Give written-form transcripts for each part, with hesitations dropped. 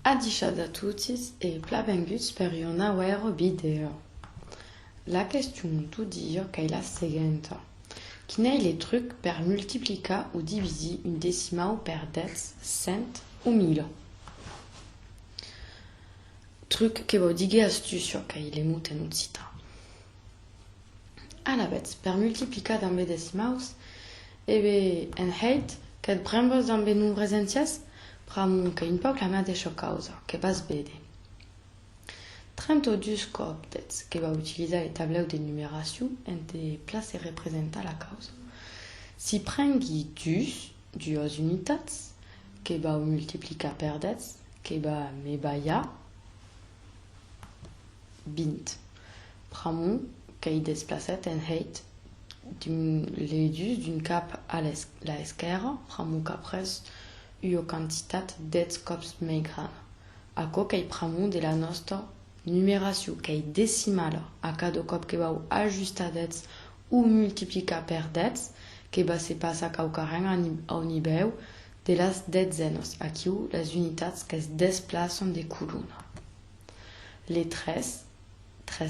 Adiciat a tutti e benvinguts per una nuova video. La question tout dire est la seguinte. Quin est les trucs per multiplicar ou diviser une décimale per 10, 100 ou 1000? Truc che vuol dire astucia che le mute non cita. Alabets, per multiplicar dambe decimals, en heit qu'et brembos dambe nombres entiers, pramun che in poc la mateixa causa, che vas vede. 32 coptets che va utiliser le tableu de numeració en de place et representar la causa. Si prengui dues unitats, que va multiplicar per 10, que va me baia 20. Pramun que i desplacet en heit les dus d'un cap a la esquerra, pramun qu'apres o quantitat 10 cops mai gran. Aco que i pramun de la nostra numeració, que i decimal a cada cop que vau ajustar 10 ou multiplicar per 10, que va se passa caucaren au niveu de las dezzenas, aquí les unitats que es desplacen de columna. Les 3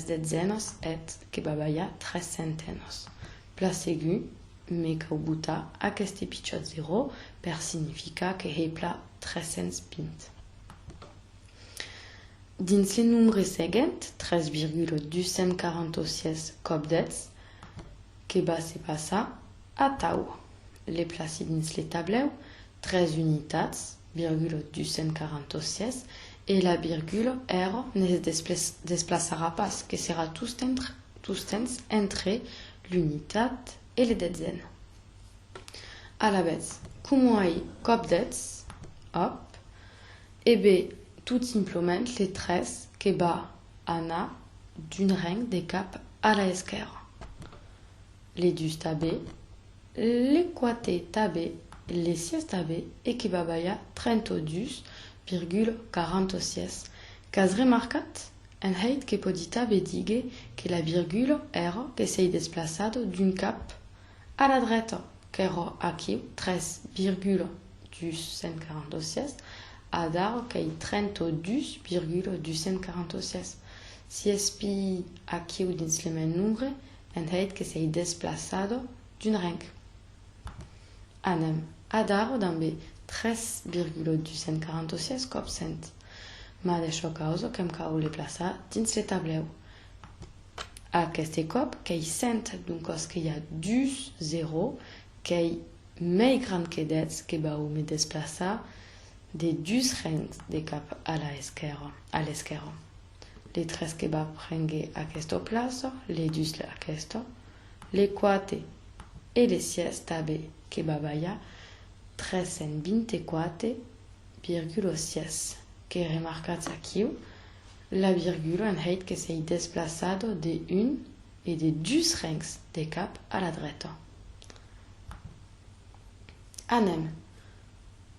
dezzenas et que va baia 3 centenas. Placegu, me cau buta aquest pitjot 0 per significar que hepla 320. Dins les nombres seguents, 3,246 copdets, que va se passar a tau. Les placer dins les tableu, 3 unitats, 246, et la virgule R ne se desplaçara pas, que sera tous temps entre l'unitat et les dezzenes. A la vez, comment ai copdets, hop, et b, tout simplement les 13 que va anar d'un rang de cap a la esquerra. Les 2 tabé, les 4 tabé, les 6 tabé, et que va baia 32,46. Cas remarcat, en heit que podi tabé digue que la virgule R que s'est desplaçado d'un cap a la dreta, que era aquí 3,246, a dar que 32,246. Si espi aquí dins le même nombre, en heit que s'est desplaçado d'un rang. Anem a dar dambe 3,246 cop 100. Ma d'això causa que em cau le plaçar dins le tableu. Aquest cop que hi 100 d'un cos que hi ha 2 0, que hi més gran que 10 que va me desplaçar de 2 rangs de cap a l'esquerra. Les 3 que va prendre aquesta plaça, les 2 aquesta, les 4 et les 6 també que va baia 324,6, que remarcats aquí, la virgule en heit que s'est desplaçado de 1 et de 2 rangs de cap a la dreta. Anem,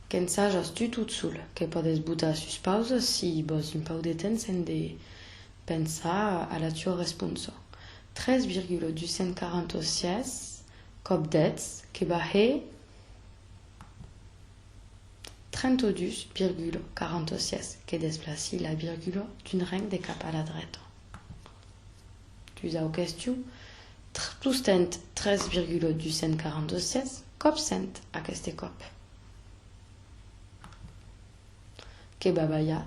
que ensajas tu tot sol, que podes botar sus pausa si vos un pau de temps en de pensar a la tua responsa. 3,246 copdets que va he 32,46 que desplaci la virgule d'un rang de cap a la dreta. Tu as question, tous tent 3,246 cop 100 aquest cop. Que va baia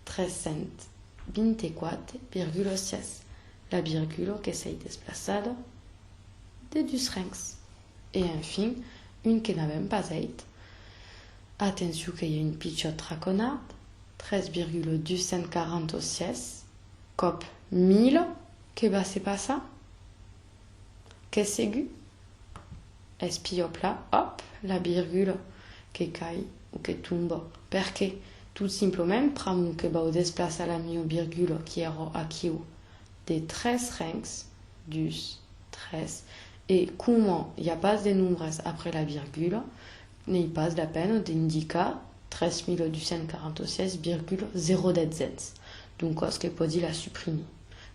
324,6, la virgule que s'est desplaçada de 2 rangs. Et enfin, une que n'avem pas eit. Attention qu'il y a une pitjot raconade, 3,246 cop 1000, que va se passar? Que segu? Espio pla, hop, la virgule que cai ou que tombe. Perché? Tout simplement, pramun que va desplaçar la mia virgule qui era aquí de 13 rangs, 2, 13, et comment il n'y a pas de nombres après la virgule, ne pas la peine d'indiquer 3246,0 detzens. Donc, ce que peut dire la supprimer.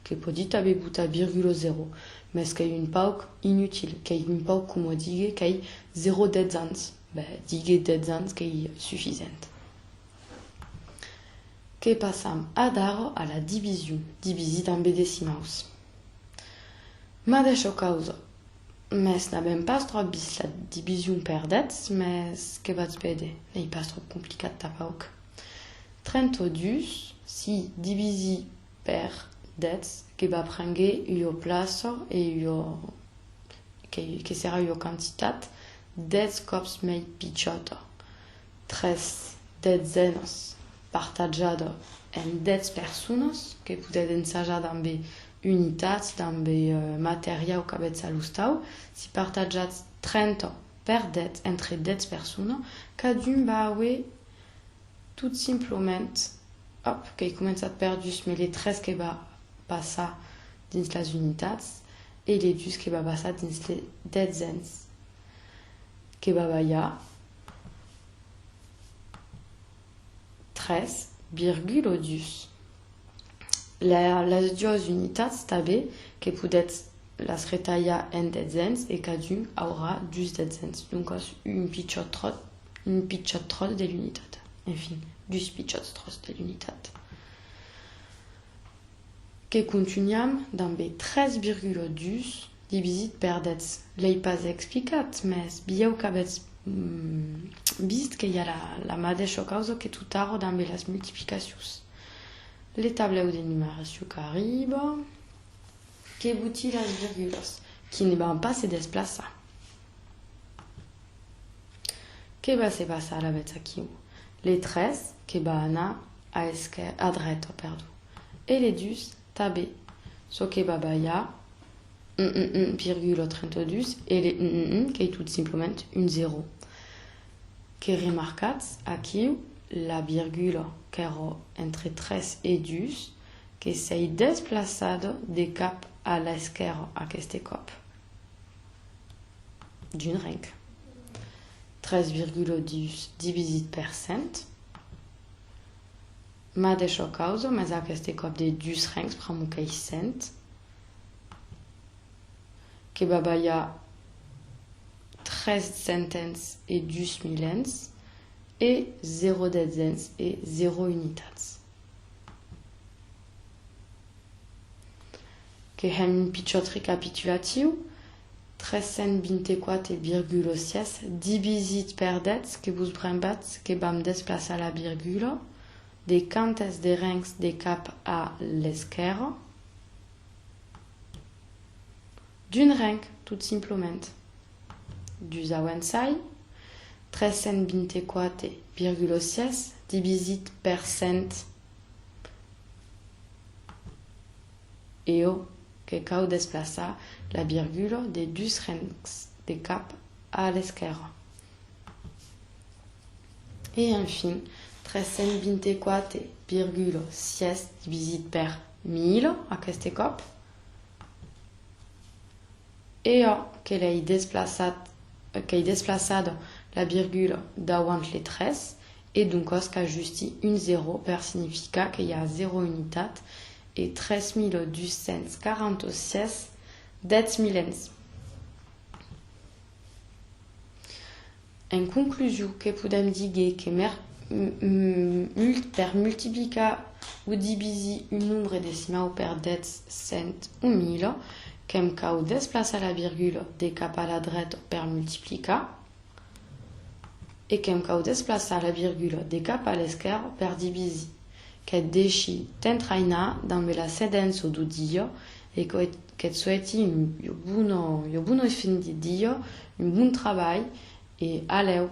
Que peut dire taber buta virgule 0. Mais ce qu'il y a une pauque inutile. Qu'il y a une pauque, comme on dit, qu'il y a 0 detzens. Ben, dire detzens qui est suffisante. que passam adaro a la division, divisit en decimals. Ma d'això causa, mes n'avem pas trop vist la division per dets, mes que vaig vede, ei pas trop complicat tapauc. 32, si divisi per dets, que va prendre io plaça e io que serà io quantitat, dets cops mei pitjota. 3 detzenes partajada en dets persones, que podet ensajar també unitats, també matèria o cabet salustau, si partajats 30 per dets entre dets persones, cadun va haver tout simplement, hop, que he començat per dus, mais les 13 que va passar dins les unitats, et les 12 que va passar dins les detzens, que va ballar 13,2. Les dues unitats també que podet les retallar en detzens et cadun aura 12 detzens. Donc un pitjot tros de l'unitat. Enfin, 12 pitjots tros de l'unitat. Que continuam també 13,2 divisit per dets. L'hai pas explicat, mais bieu qu'avets vist que hi ha la mateixa causa que tot ara també les multiplicacions. Les tableux d'énumération qui arrivent, que bouti les virgules, qui ne vont pas se déplacer. Que va se passer la bête aquí? Les 13 qui va anar à droite, pardon. Et les 12 tabé. Ce qui va ballar 1,32 et les 1 qui est tout simplement un 0. Qui remarquat aquí la virgule qui est entre 13 et 12 qui s'est déplacée de cap à l'esquerre à aquest cop d'une règle. 13,12 divisit per 100 mateixa causa, mais aquest cop de 12 rangs pram que 100 que va ballar 13 centaines et 12 milens et 0 detzens et 0 unitats. Que hem un pitjot recapitulatiu 324,6 divisit per dets que vos brembats que vam desplaçar la virgule de quantes de rangs de cap à l'esquerre d'une rang, tout simplement. Du zawensai 324,6 divisit per 100 et o que cau desplaçar la virgule de 12 rangs de cap à l'esquerre. Et enfin, 324,6 divisit per 1000 à aquest cop et o que l'ai desplaçat la virgule davant les 13 et donc qu'a justi un 0 per significa qu'il y a 0 unitat et 13.246 dets milens. En conclusion, que podem dir que per multiplicar ou diviser un nombre decimal per dets 100 ou 1000, qu'hem cau desplaçar la virgule de cap à la droite per multiplicar, et qu'hem cau desplaçar la virgule de cap à l'esquerre per diviser, qu'et deixi t'entraînar dans la sedence du dia et qu'et souhaiti un bon fin de dia, un bon travail et alleu